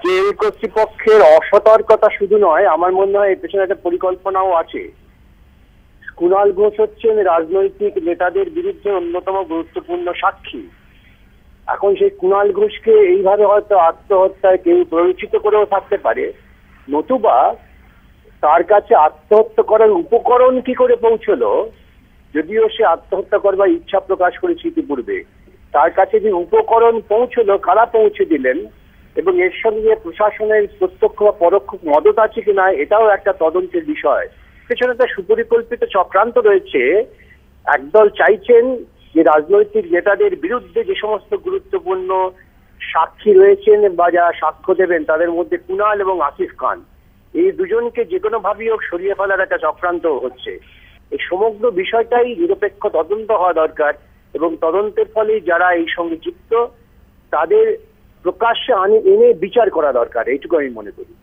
Rail কর্তৃপক্ষের অসতর্কতা শুধু নয়, আমার মনে হয় এর পেছনে একটা পরিকল্পনাও আছে। কুণাল ঘোষ হচ্ছেন রাজনৈতিক নেতাদের বিরুদ্ধে অন্যতম গুরুত্বপূর্ণ সাক্ষী। এখন সেই কুণাল ঘোষকে এইভাবে হয়তো আত্মহত্যায় কেউ প্ররোচিত করেও থাকতে পারে, নতুবা তার কাছে আত্মহত্যা করার উপকরণ কি করে পৌঁছলো, যদিও সে আত্মহত্যা করবার ইচ্ছা প্রকাশ করেছে ইতিপূর্বে, তার কাছে যে উপকরণ পৌঁছলো কারা পৌঁছে দিলেন এবং এর সঙ্গে প্রশাসনের প্রত্যক্ষ বা পরোক্ষ মদত আছে কিনা এটাও একটা তদন্তের বিষয়। পেছনে একটা সুপরিকল্পিত চক্রান্ত রয়েছে। একদল চাইছেন যে রাজনৈতিক নেতাদের বিরুদ্ধে যে সমস্ত গুরুত্বপূর্ণ সাক্ষী রয়েছেন বা যারা সাক্ষ্য দেবেন তাদের মধ্যে কুণাল এবং আসিফ খান, এই দুজনকে যে কোনো ভাবেই হোক সরিয়ে ফেলার একটা চক্রান্ত হচ্ছে। এই সমগ্র বিষয়টাই নিরপেক্ষ তদন্ত হওয়া দরকার এবং তদন্তের ফলে যারা এই সঙ্গে যুক্ত তাদের প্রকাশ্যে এনে বিচার করা দরকার, এইটুকু আমি মনে করি।